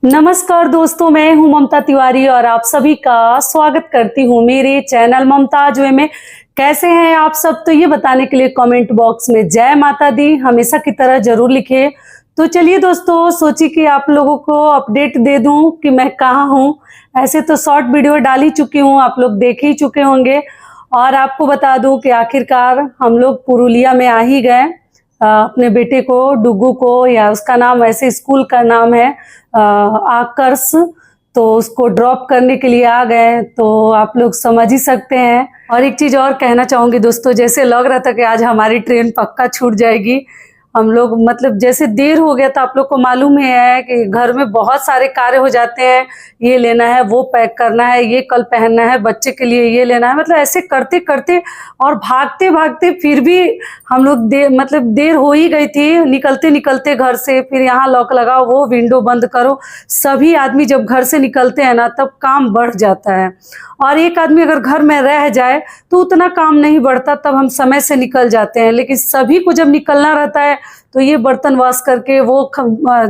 नमस्कार दोस्तों, मैं हूं ममता तिवारी और आप सभी का स्वागत करती हूं मेरे चैनल ममताज वे में। कैसे हैं आप सब? तो ये बताने के लिए कमेंट बॉक्स में जय माता दी हमेशा की तरह जरूर लिखिए। तो चलिए दोस्तों, सोची कि आप लोगों को अपडेट दे दूं कि मैं कहाँ हूं। ऐसे तो शॉर्ट वीडियो डाल ही चुकी हूं, आप लोग देख ही चुके होंगे। और आपको बता दूं कि आखिरकार हम लोग पुरुलिया में आ ही गए। अपने बेटे को, डुगू को, या उसका नाम ऐसे स्कूल का नाम है आकर्ष, तो उसको ड्रॉप करने के लिए आ गए। तो आप लोग समझ ही सकते हैं। और एक चीज और कहना चाहूंगी दोस्तों, जैसे लग रहा था कि आज हमारी ट्रेन पक्का छूट जाएगी। हम लोग मतलब जैसे देर हो गया था, आप लोग को मालूम ही है कि घर में बहुत सारे कार्य हो जाते हैं। ये लेना है, वो पैक करना है, ये कल पहनना है, बच्चे के लिए ये लेना है, मतलब ऐसे करते करते और भागते भागते फिर भी हम लोग देर हो ही गई थी। निकलते निकलते घर से, फिर यहाँ लॉक लगाओ, वो विंडो बंद करो। सभी आदमी जब घर से निकलते हैं ना, तब काम बढ़ जाता है। और एक आदमी अगर घर में रह जाए तो उतना काम नहीं बढ़ता, तब हम समय से निकल जाते हैं। लेकिन सभी को जब निकलना रहता है तो ये बर्तन वॉश करके, वो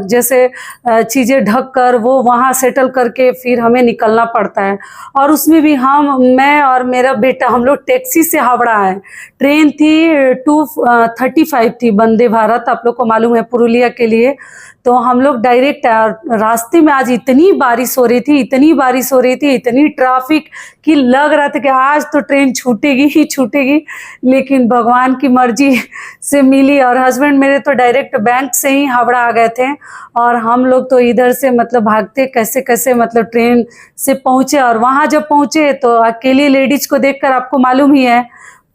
जैसे चीज़ें ढक कर, वो वहाँ सेटल करके फिर हमें निकलना पड़ता है। और उसमें भी मैं और मेरा बेटा, हम लोग टैक्सी से हावड़ा आए। ट्रेन थी 2:35 थी, वंदे भारत, आप लोग को मालूम है, पुरुलिया के लिए। तो हम लोग डायरेक्ट रास्ते में आज इतनी बारिश हो रही थी, इतनी बारिश हो रही थी, इतनी ट्रैफिक कि लग रहा था कि आज तो ट्रेन छूटेगी ही छूटेगी। लेकिन भगवान की मर्जी से मिली। और हस्बैंड मेरे तो डायरेक्ट बैंक से ही हावड़ा आ गए थे, और हम लोग तो इधर से मतलब भागते कैसे कैसे मतलब ट्रेन से पहुंचे। और वहां जब पहुंचे तो अकेली लेडीज को देखकर आपको मालूम ही है,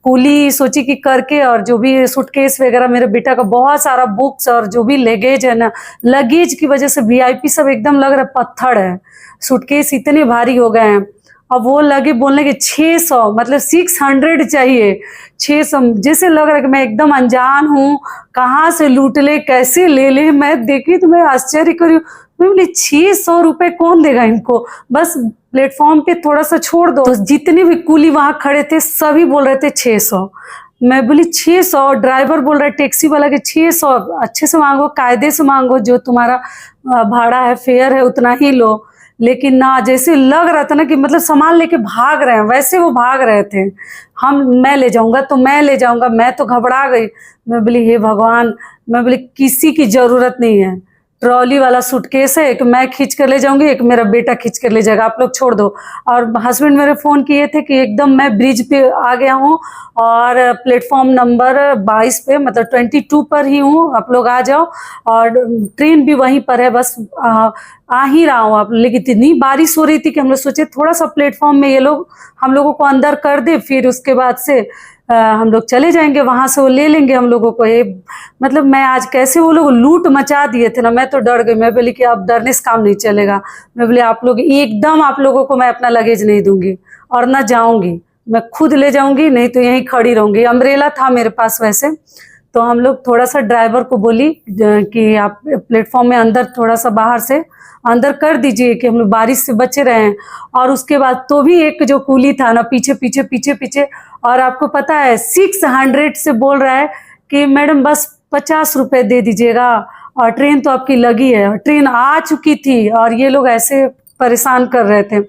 कूली सोची कि करके, और जो भी सूटकेस वगैरह, मेरे बेटा का बहुत सारा बुक्स और जो भी लगेज है ना, लगेज की वजह से वीआईपी सब एकदम लग रहा है पत्थर है। सूटकेस इतने भारी हो गए हैं। अब वो लगे बोलने के 600, मतलब 600 चाहिए। 600, जैसे लग रहा है कि मैं एकदम अनजान हूँ, कहाँ से लूट ले, कैसे ले ले। मैं देखी तो मैं आश्चर्य करी, मैं बोली 600 रुपये कौन देगा इनको, बस प्लेटफॉर्म पे थोड़ा सा छोड़ दो। तो जितने भी कूली वहां खड़े थे सभी बोल रहे थे 600। मैं बोली 600? ड्राइवर बोल रहा है टैक्सी वाला कि 600, अच्छे से मांगो, कायदे से मांगो, जो तुम्हारा भाड़ा है, फेयर है, उतना ही लो। लेकिन ना, जैसे लग रहा था ना कि मतलब सामान लेके भाग रहे हैं, वैसे वो भाग रहे थे। मैं ले जाऊंगा तो मैं ले जाऊंगा। मैं तो घबरा गई। मैं बोली हे भगवान, मैं बोली किसी की जरूरत नहीं है। ट्रॉली वाला सूटकेस है, एक मैं खींच कर ले जाऊंगी, एक मेरा बेटा खींच कर ले जाएगा, आप लोग छोड़ दो। और हस्बैंड मेरे फोन किए थे कि एकदम मैं ब्रिज पे आ गया हूँ और प्लेटफॉर्म नंबर 22 पे, मतलब 22 पर ही हूँ, आप लोग आ जाओ। और ट्रेन भी वहीं पर है, बस आ ही रहा हूँ। आप, लेकिन इतनी बारिश हो रही थी कि हम लोग सोचे थोड़ा सा प्लेटफॉर्म में ये लोग हम लोगों को अंदर कर दे, फिर उसके बाद से हम लोग चले जाएंगे, वहां से वो ले लेंगे हम लोगों को। ये मतलब मैं आज कैसे, वो लोग लूट मचा दिए थे ना, मैं तो डर गई। मैं बोली कि अब डरने से काम नहीं चलेगा। मैं बोली आप लोग एकदम, आप लोगों को मैं अपना लगेज नहीं दूंगी और ना जाऊंगी, मैं खुद ले जाऊंगी, नहीं तो यहीं खड़ी रहूंगी। अम्ब्रेला था मेरे पास वैसे। तो हम लोग थोड़ा सा ड्राइवर को बोली कि आप प्लेटफॉर्म में अंदर, थोड़ा सा बाहर से अंदर कर दीजिए कि हम लोग बारिश से बचे रहें। और उसके बाद तो भी एक जो कूली था ना, पीछे पीछे पीछे पीछे, और आपको पता है 600 से बोल रहा है कि मैडम बस 50 रुपये दे दीजिएगा, और ट्रेन तो आपकी लगी है। ट्रेन आ चुकी थी और ये लोग ऐसे परेशान कर रहे थे।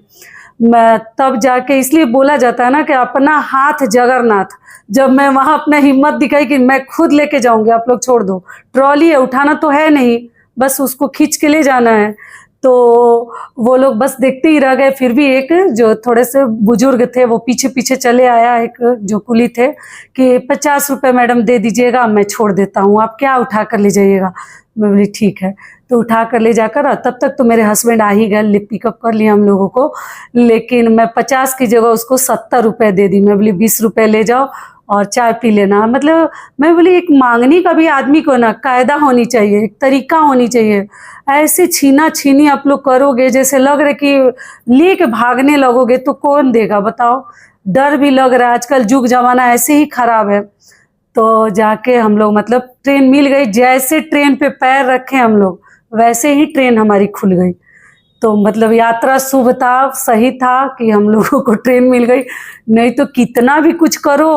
मैं तब जाके, इसलिए बोला जाता है ना कि अपना हाथ जगन्नाथ। जब मैं वहां अपना हिम्मत दिखाई कि मैं खुद लेके जाऊंगी, आप लोग छोड़ दो, ट्रॉली है, उठाना तो है नहीं, बस उसको खींच के ले जाना है। तो वो लोग बस देखते ही रह गए। फिर भी एक जो थोड़े से बुजुर्ग थे, वो पीछे पीछे चले आया, एक जो कुली थे, कि 50 रुपये मैडम दे दीजिएगा, मैं छोड़ देता हूँ, आप क्या उठा कर ले जाइएगा। मैं बोली ठीक है। तो उठा कर ले जाकर, तब तक तो मेरे हस्बैंड आ ही गए, पिकअप कर लिया हम लोगों को। लेकिन मैं 50 की जगह उसको 70 रुपये दे दी। मैं बोली 20 रुपये ले जाओ और चाय पी लेना। मतलब मैं बोली एक मांगने का भी आदमी को ना कायदा होनी चाहिए, एक तरीका होनी चाहिए। ऐसे छीना छीनी आप लोग करोगे, जैसे लग रहा है कि लेके भागने लगोगे तो कौन देगा बताओ। डर भी लग रहा है, आजकल जुग जमाना ऐसे ही खराब है। तो जाके हम लोग, मतलब ट्रेन मिल गई, जैसे ट्रेन पे पैर रखे हम लोग, वैसे ही ट्रेन हमारी खुल गई। तो मतलब यात्रा शुभ था, सही था कि हम लोगों को ट्रेन मिल गई, नहीं तो कितना भी कुछ करो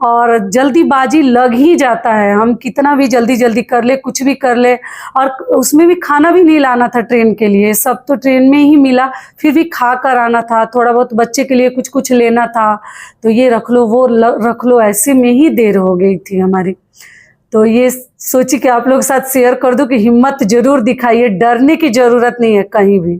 और जल्दीबाजी लग ही जाता है। हम कितना भी जल्दी जल्दी कर ले, कुछ भी कर ले, और उसमें भी खाना भी नहीं लाना था ट्रेन के लिए, सब तो ट्रेन में ही मिला, फिर भी खा कर आना था, थोड़ा बहुत बच्चे के लिए कुछ कुछ लेना था, तो ये रख लो वो रख लो, ऐसे में ही देर हो गई थी हमारी। तो ये सोची कि आप लोग के साथ शेयर कर दूं कि हिम्मत जरूर दिखाइए, डरने की जरूरत नहीं है कहीं भी।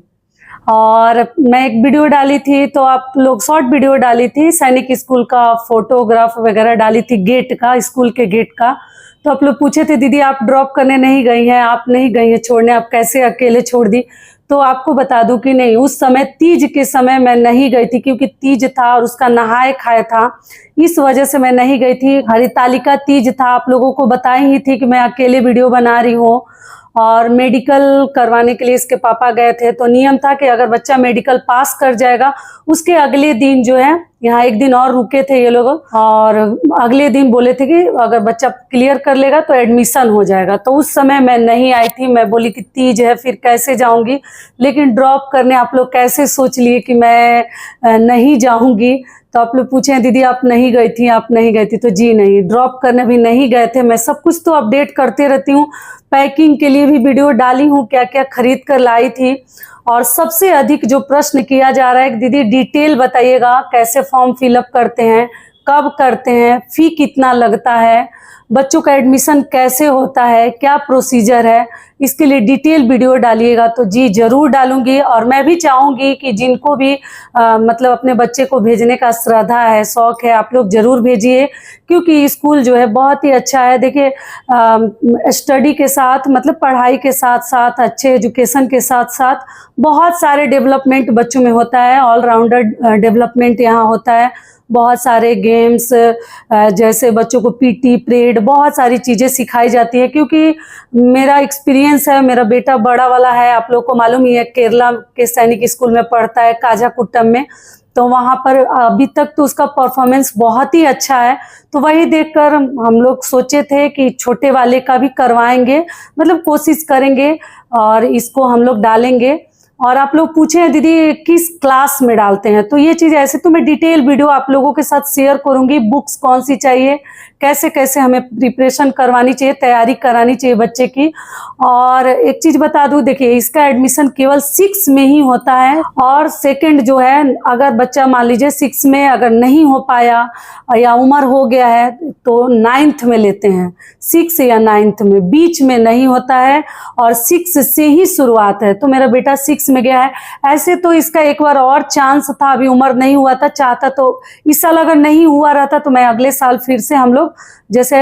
और मैं एक वीडियो डाली थी, तो आप लोग शॉर्ट वीडियो डाली थी, सैनिक स्कूल का फोटोग्राफ वगैरह डाली थी, गेट का, स्कूल के गेट का। तो आप लोग पूछे थे दीदी आप ड्रॉप करने नहीं गई हैं, आप नहीं गई हैं छोड़ने, आप कैसे अकेले छोड़ दी। तो आपको बता दूं कि नहीं, उस समय तीज के समय मैं नहीं गई थी, क्योंकि तीज था और उसका नहाए खाए था, इस वजह से मैं नहीं गई थी। हरितालिका तीज था, आप लोगों को बताई ही थी कि मैं अकेले वीडियो बना रही हूँ। और मेडिकल करवाने के लिए इसके पापा गए थे, तो नियम था कि अगर बच्चा मेडिकल पास कर जाएगा उसके अगले दिन जो है, यहाँ एक दिन और रुके थे ये लोग, और अगले दिन बोले थे कि अगर बच्चा क्लियर कर लेगा तो एडमिशन हो जाएगा। तो उस समय मैं नहीं आई थी, मैं बोली कि तीज है फिर कैसे जाऊंगी, लेकिन ड्रॉप करने आप लोग कैसे सोच लिए कि मैं नहीं जाऊंगी। तो आप लोग पूछे दीदी आप नहीं गई थी, आप नहीं गई थी, तो जी नहीं, ड्रॉप करने भी नहीं गए थे। मैं सब कुछ तो अपडेट करते रहती हूँ, पैकिंग के लिए भी वीडियो डाली हूँ, क्या क्या खरीद कर लाई थी। और सबसे अधिक जो प्रश्न किया जा रहा है कि दीदी डिटेल बताइएगा, कैसे फॉर्म फिलअप करते हैं, कब करते हैं, फी कितना लगता है, बच्चों का एडमिशन कैसे होता है, क्या प्रोसीजर है, इसके लिए डिटेल वीडियो डालिएगा। तो जी जरूर डालूंगी, और मैं भी चाहूंगी कि जिनको भी मतलब अपने बच्चे को भेजने का श्रद्धा है, शौक है, आप लोग जरूर भेजिए, क्योंकि स्कूल जो है बहुत ही अच्छा है। देखिए स्टडी के साथ, मतलब पढ़ाई के साथ साथ, अच्छे एजुकेशन के साथ साथ बहुत सारे डेवलपमेंट बच्चों में होता है, ऑलराउंडर डेवलपमेंट यहाँ होता है। बहुत सारे गेम्स, जैसे बच्चों को पीटी परेड, बहुत सारी चीज़ें सिखाई जाती है। क्योंकि मेरा एक्सपीरियंस है, मेरा बेटा बड़ा वाला है, आप लोग को मालूम ही है, केरला के सैनिक स्कूल में पढ़ता है, काजाकुट्टम में। तो वहाँ पर अभी तक तो उसका परफॉर्मेंस बहुत ही अच्छा है। तो वही देखकर हम लोग सोचे थे कि छोटे वाले का भी करवाएंगे, मतलब कोशिश करेंगे और इसको हम लोग डालेंगे। और आप लोग पूछे हैं दीदी किस क्लास में डालते हैं, तो ये चीज़ ऐसे तो मैं डिटेल वीडियो आप लोगों के साथ शेयर करूंगी, बुक्स कौन सी चाहिए, कैसे कैसे हमें प्रिपरेशन करवानी चाहिए, तैयारी करानी चाहिए बच्चे की। और एक चीज़ बता दूं, देखिए इसका एडमिशन केवल 6 में ही होता है, और सेकंड जो है, अगर बच्चा मान लीजिए 6 में अगर नहीं हो पाया या उम्र हो गया है तो 9th में लेते हैं, 6 या 9th में, बीच में नहीं होता है, और 6 से ही शुरुआत है। तो मेरा बेटा 6 में गया है। ऐसे तो इसका एक बार और चांस था, अभी उम्र नहीं हुआ था, चाहता तो इस साल अगर नहीं हुआ रहता तो मैं अगले साल फिर से हम लोग जैसे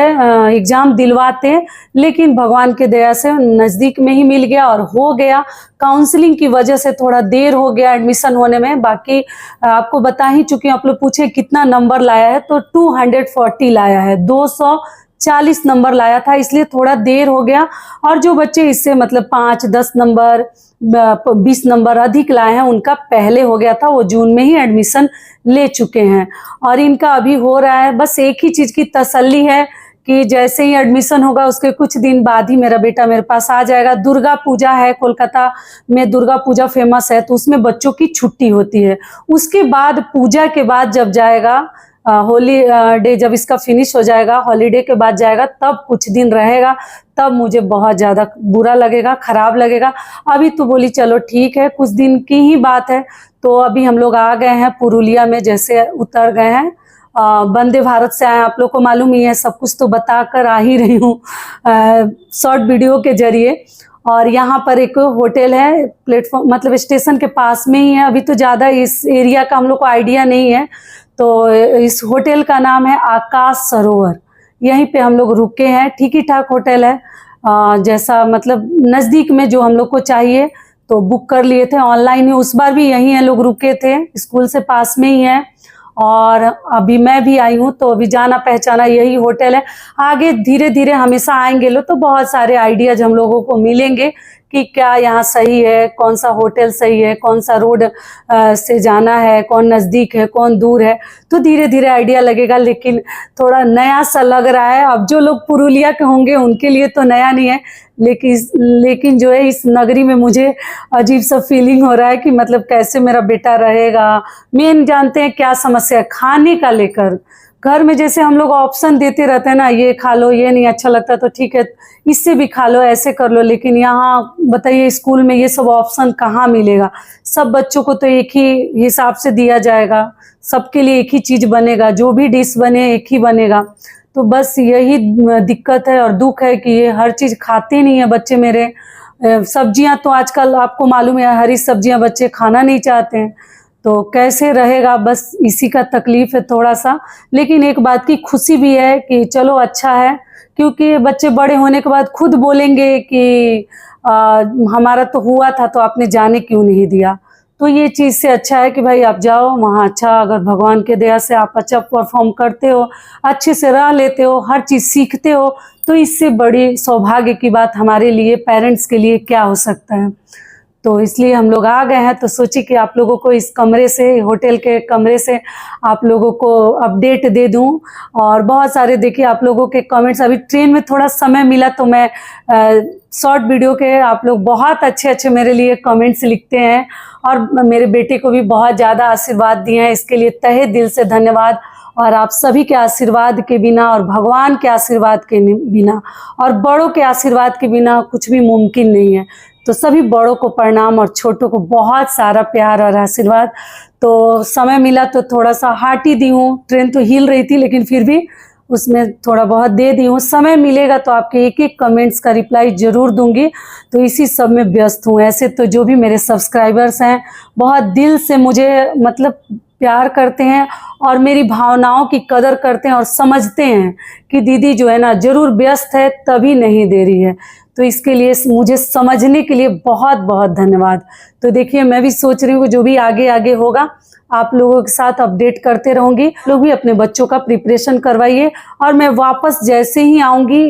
एग्जाम दिलवाते, लेकिन भगवान के दया से नज़दीक में ही मिल गया और हो गया। काउंसलिंग की वजह से थोड़ा देर हो गया एडमिशन होने में, बाकी आपको बता ही चुकी हूँ। आप लोग पूछे कितना नंबर लाया है, तो 240 लाया है, 240 नंबर लाया था, इसलिए थोड़ा देर हो गया। और जो बच्चे इससे मतलब 5-10 नंबर 20 नंबर अधिक लाए हैं, उनका पहले हो गया था, वो जून में ही एडमिशन ले चुके हैं, और इनका अभी हो रहा है। बस एक ही चीज़ की तसल्ली है कि जैसे ही एडमिशन होगा उसके कुछ दिन बाद ही मेरा बेटा मेरे पास आ जाएगा। दुर्गा पूजा है, कोलकाता में दुर्गा पूजा फेमस है, तो उसमें बच्चों की छुट्टी होती है। उसके बाद पूजा के बाद जब जाएगा, होली डे जब इसका फिनिश हो जाएगा, हॉलीडे के बाद जाएगा, तब कुछ दिन रहेगा, तब मुझे बहुत ज़्यादा बुरा लगेगा, ख़राब लगेगा। अभी तो बोली चलो ठीक है, कुछ दिन की ही बात है। तो अभी हम लोग आ गए हैं पुरुलिया में, जैसे उतर गए हैं, वंदे भारत से आए, आप लोग को मालूम ही है, सब कुछ तो बता कर आ ही रही हूँ शॉर्ट वीडियो के जरिए। और यहाँ पर एक होटल है, प्लेटफॉर्म मतलब स्टेशन के पास में ही है। अभी तो ज़्यादा इस एरिया का हम लोग को आइडिया नहीं है, तो इस होटल का नाम है आकाश सरोवर, यहीं पे हम लोग रुके हैं। ठीक ही ठाक होटल है, जैसा मतलब नज़दीक में जो हम लोग को चाहिए, तो बुक कर लिए थे ऑनलाइन ही। उस बार भी यहीं है लोग रुके थे, स्कूल से पास में ही है। और अभी मैं भी आई हूँ, तो अभी जाना पहचाना यही होटल है। आगे धीरे धीरे हमेशा आएंगे लोग तो बहुत सारे आइडियाज हम लोगों को मिलेंगे कि क्या यहाँ सही है, कौन सा होटल सही है, कौन सा रोड से जाना है, कौन नज़दीक है, कौन दूर है, तो धीरे धीरे आइडिया लगेगा। लेकिन थोड़ा नया सा लग रहा है। अब जो लोग पुरुलिया के होंगे उनके लिए तो नया नहीं है, लेकिन जो है इस नगरी में मुझे अजीब सा फीलिंग हो रहा है कि मतलब कैसे मेरा बेटा रहेगा। मेन जानते हैं क्या समस्या है, खाने का लेकर। घर में जैसे हम लोग ऑप्शन देते रहते हैं ना, ये खा लो, ये नहीं अच्छा लगता तो ठीक है इससे भी खा लो, ऐसे कर लो, लेकिन यहाँ बताइए स्कूल में ये सब ऑप्शन कहाँ मिलेगा। सब बच्चों को तो एक ही हिसाब से दिया जाएगा, सबके लिए एक ही चीज़ बनेगा, जो भी डिश बने एक ही बनेगा। तो बस यही दिक्कत है और दुख है कि ये हर चीज़ खाते नहीं है बच्चे मेरे। सब्जियां तो आजकल आपको मालूम है, हरी सब्जियां बच्चे खाना नहीं चाहते हैं, तो कैसे रहेगा, बस इसी का तकलीफ है थोड़ा सा। लेकिन एक बात की खुशी भी है कि चलो अच्छा है, क्योंकि बच्चे बड़े होने के बाद खुद बोलेंगे कि हमारा तो हुआ था तो आपने जाने क्यों नहीं दिया। तो ये चीज़ से अच्छा है कि भाई आप जाओ वहाँ, अच्छा अगर भगवान के दया से आप अच्छा परफॉर्म करते हो, अच्छे से रह लेते हो, हर चीज़ सीखते हो, तो इससे बड़ी सौभाग्य की बात हमारे लिए, पेरेंट्स के लिए क्या हो सकता है। तो इसलिए हम लोग आ गए हैं, तो सोची कि आप लोगों को इस कमरे से, होटल के कमरे से आप लोगों को अपडेट दे दूं। और बहुत सारे देखिए आप लोगों के कमेंट्स, अभी ट्रेन में थोड़ा समय मिला तो मैं शॉर्ट वीडियो के, आप लोग बहुत अच्छे अच्छे मेरे लिए कमेंट्स लिखते हैं और मेरे बेटे को भी बहुत ज़्यादा आशीर्वाद दिए हैं, इसके लिए तहे दिल से धन्यवाद। और आप सभी के आशीर्वाद के बिना और भगवान के आशीर्वाद के बिना और बड़ों के आशीर्वाद के बिना कुछ भी मुमकिन नहीं है। तो सभी बड़ों को प्रणाम और छोटों को बहुत सारा प्यार और आशीर्वाद। तो समय मिला तो थोड़ा सा हार्ट ही दी हूँ, ट्रेन तो हिल रही थी लेकिन फिर भी उसमें थोड़ा बहुत दे दी हूँ। समय मिलेगा तो आपके एक एक कमेंट्स का रिप्लाई ज़रूर दूंगी, तो इसी सब में व्यस्त हूँ। ऐसे तो जो भी मेरे सब्सक्राइबर्स हैं बहुत दिल से मुझे मतलब प्यार करते हैं और मेरी भावनाओं की कदर करते हैं और समझते हैं कि दीदी जो है ना ज़रूर व्यस्त है तभी नहीं दे रही है। तो इसके लिए मुझे समझने के लिए बहुत बहुत धन्यवाद। तो देखिए मैं भी सोच रही हूँ जो भी आगे आगे होगा आप लोगों के साथ अपडेट करते रहूँगी। लोग भी अपने बच्चों का प्रिपरेशन करवाइए और मैं वापस जैसे ही आऊँगी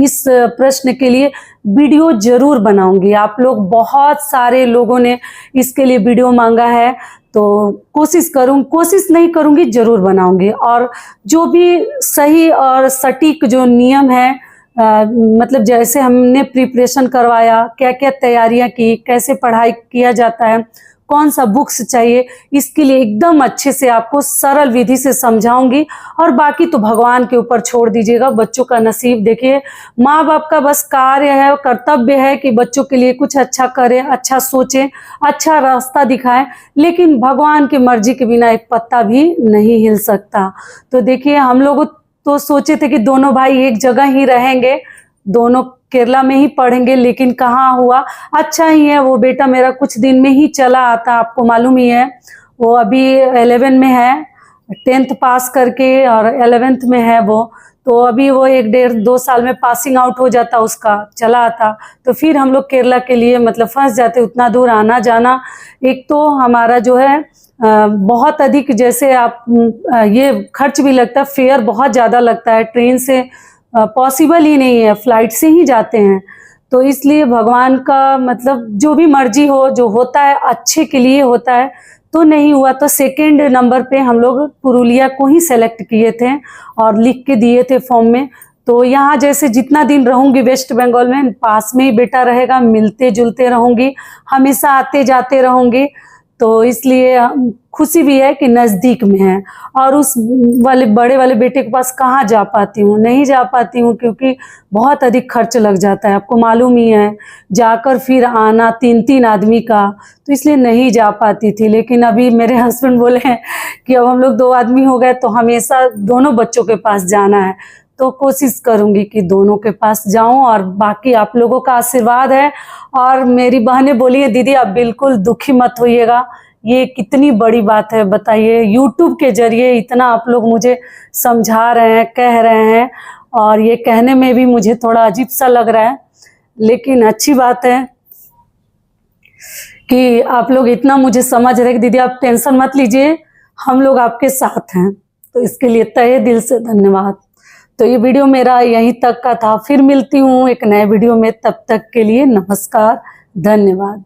इस प्रश्न के लिए वीडियो ज़रूर बनाऊँगी। आप लोग बहुत सारे लोगों ने इसके लिए वीडियो मांगा है, तो कोशिश नहीं करूँगी, ज़रूर बनाऊँगी। और जो भी सही और सटीक जो नियम है, मतलब जैसे हमने प्रिपरेशन करवाया, क्या क्या तैयारियां की, कैसे पढ़ाई किया जाता है, कौन सा बुक्स चाहिए, इसके लिए एकदम अच्छे से आपको सरल विधि से समझाऊंगी। और बाकी तो भगवान के ऊपर छोड़ दीजिएगा, बच्चों का नसीब। देखिए माँ बाप का बस कार्य है, कर्तव्य है कि बच्चों के लिए कुछ अच्छा करें, अच्छा सोचें, अच्छा रास्ता दिखाएं, लेकिन भगवान की मर्जी के बिना एक पत्ता भी नहीं हिल सकता। तो देखिए हम लोग तो सोचे थे कि दोनों भाई एक जगह ही रहेंगे, दोनों केरला में ही पढ़ेंगे, लेकिन कहाँ हुआ। अच्छा ही है वो बेटा मेरा कुछ दिन में ही चला आता, आपको मालूम ही है वो अभी 11 में है, 10th पास करके और 11th में है वो। तो अभी वो 1-1.5-2 साल में पासिंग आउट हो जाता, उसका चला आता। तो फिर हम लोग केरला के लिए मतलब फंस जाते, उतना दूर आना जाना। एक तो हमारा जो है बहुत अधिक, जैसे आप ये खर्च भी लगता है, फेयर बहुत ज़्यादा लगता है, ट्रेन से पॉसिबल ही नहीं है, फ्लाइट से ही जाते हैं। तो इसलिए भगवान का मतलब जो भी मर्जी हो, जो होता है अच्छे के लिए होता है। तो नहीं हुआ तो सेकंड नंबर पे हम लोग पुरुलिया को ही सेलेक्ट किए थे और लिख के दिए थे फॉर्म में। तो यहाँ जैसे जितना दिन रहूँगी वेस्ट बंगाल में, पास में ही बेटा रहेगा, मिलते जुलते रहूँगी, हमेशा आते जाते रहूँगी। तो इसलिए खुशी भी है कि नज़दीक में है। और उस वाले बड़े वाले बेटे के पास कहाँ जा पाती हूँ, नहीं जा पाती हूँ, क्योंकि बहुत अधिक खर्च लग जाता है, आपको मालूम ही है, जाकर फिर आना 3-3 आदमी का, तो इसलिए नहीं जा पाती थी। लेकिन अभी मेरे हस्बैंड बोले हैं कि अब हम लोग 2 आदमी हो गए तो हमेशा दोनों बच्चों के पास जाना है। तो कोशिश करूंगी कि दोनों के पास जाऊं। और बाकी आप लोगों का आशीर्वाद है। और मेरी बहनें बोली है दीदी आप बिल्कुल दुखी मत होइएगा, ये कितनी बड़ी बात है बताइए, यूट्यूब के जरिए इतना आप लोग मुझे समझा रहे हैं, कह रहे हैं, और ये कहने में भी मुझे थोड़ा अजीब सा लग रहा है, लेकिन अच्छी बात है कि आप लोग इतना मुझे समझ रहे हैं कि दीदी आप टेंशन मत लीजिए, हम लोग आपके साथ हैं। तो इसके लिए तहे दिल से धन्यवाद। तो ये वीडियो मेरा यहीं तक का था, फिर मिलती हूँ एक नए वीडियो में, तब तक के लिए नमस्कार, धन्यवाद।